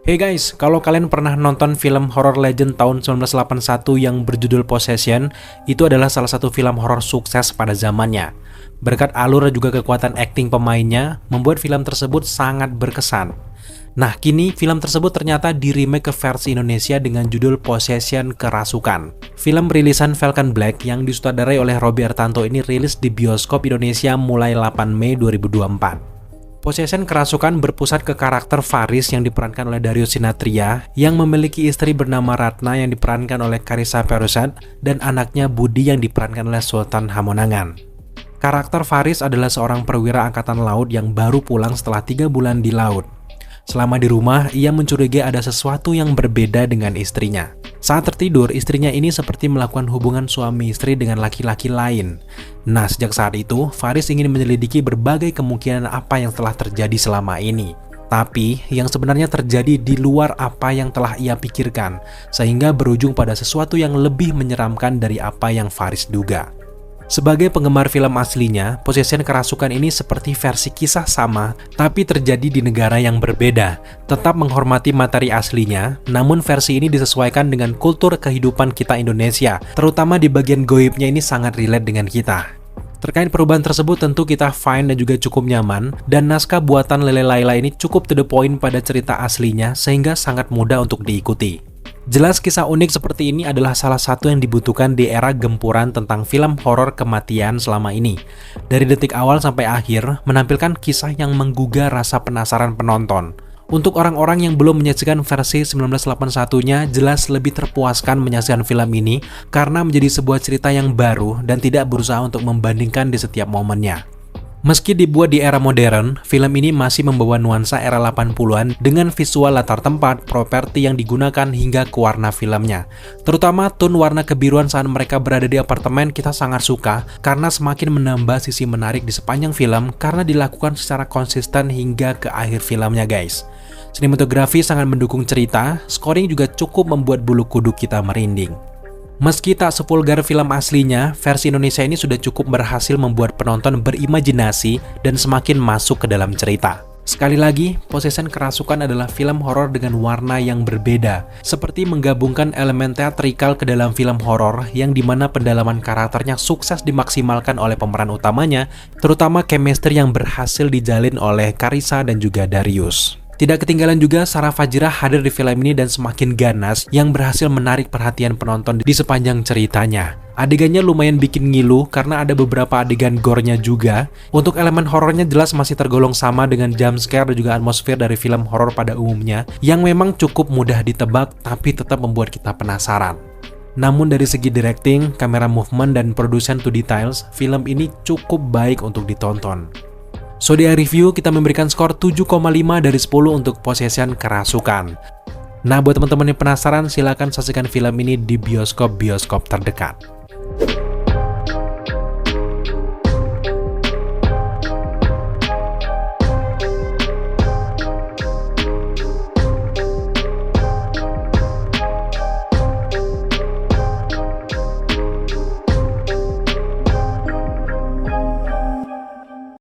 Hey guys, kalau kalian pernah nonton film horror legend tahun 1981 yang berjudul Possession, itu adalah salah satu film horor sukses pada zamannya. Berkat alur dan juga kekuatan akting pemainnya, membuat film tersebut sangat berkesan. Nah, kini film tersebut ternyata di-remake ke versi Indonesia dengan judul Possession Kerasukan. Film rilisan Falcon Black yang disutradarai oleh Robby Artanto ini rilis di bioskop Indonesia mulai 8 Mei 2024. Possession Kerasukan berpusat ke karakter Faris yang diperankan oleh Darius Sinathrya yang memiliki istri bernama Ratna yang diperankan oleh Carissa Peruzat dan anaknya Budi yang diperankan oleh Sultan Hamonangan. Karakter Faris adalah seorang perwira angkatan laut yang baru pulang setelah 3 bulan di laut. Selama di rumah, ia mencurigai ada sesuatu yang berbeda dengan istrinya. Saat tertidur, istrinya ini seperti melakukan hubungan suami istri dengan laki-laki lain. Nah, sejak saat itu, Faris ingin menyelidiki berbagai kemungkinan apa yang telah terjadi selama ini. Tapi, yang sebenarnya terjadi di luar apa yang telah ia pikirkan, sehingga berujung pada sesuatu yang lebih menyeramkan dari apa yang Faris duga. Sebagai penggemar film aslinya, Possession Kerasukan ini seperti versi kisah sama, tapi terjadi di negara yang berbeda. Tetap menghormati materi aslinya, namun versi ini disesuaikan dengan kultur kehidupan kita Indonesia, terutama di bagian goibnya ini sangat relate dengan kita. Terkait perubahan tersebut tentu kita fine dan juga cukup nyaman, dan naskah buatan Lele Laila ini cukup to the point pada cerita aslinya sehingga sangat mudah untuk diikuti. Jelas kisah unik seperti ini adalah salah satu yang dibutuhkan di era gempuran tentang film horor kematian selama ini. Dari detik awal sampai akhir, menampilkan kisah yang menggugah rasa penasaran penonton. Untuk orang-orang yang belum menyaksikan versi 1981-nya, jelas lebih terpuaskan menyaksikan film ini karena menjadi sebuah cerita yang baru dan tidak berusaha untuk membandingkan di setiap momennya. Meski dibuat di era modern, film ini masih membawa nuansa era 80-an dengan visual latar tempat, properti yang digunakan hingga ke warna filmnya. Terutama tone warna kebiruan saat mereka berada di apartemen kita sangat suka karena semakin menambah sisi menarik di sepanjang film karena dilakukan secara konsisten hingga ke akhir filmnya guys. Sinematografi sangat mendukung cerita, scoring juga cukup membuat bulu kuduk kita merinding. Meski tak sevulgar film aslinya, versi Indonesia ini sudah cukup berhasil membuat penonton berimajinasi dan semakin masuk ke dalam cerita. Sekali lagi, Possession Kerasukan adalah film horor dengan warna yang berbeda, seperti menggabungkan elemen teatrikal ke dalam film horor yang dimana pendalaman karakternya sukses dimaksimalkan oleh pemeran utamanya, terutama chemistry yang berhasil dijalin oleh Carissa dan juga Darius. Tidak ketinggalan juga Sarah Fajira hadir di film ini dan semakin ganas yang berhasil menarik perhatian penonton di sepanjang ceritanya. Adegannya lumayan bikin ngilu karena ada beberapa adegan gore-nya juga. Untuk elemen horornya jelas masih tergolong sama dengan jump scare dan juga atmosfer dari film horor pada umumnya yang memang cukup mudah ditebak tapi tetap membuat kita penasaran. Namun dari segi directing, kamera movement, dan production to details, film ini cukup baik untuk ditonton. So di review kita memberikan skor 7,5 dari 10 untuk Possession Kerasukan. Nah buat teman-teman yang penasaran silahkan saksikan film ini di bioskop-bioskop terdekat.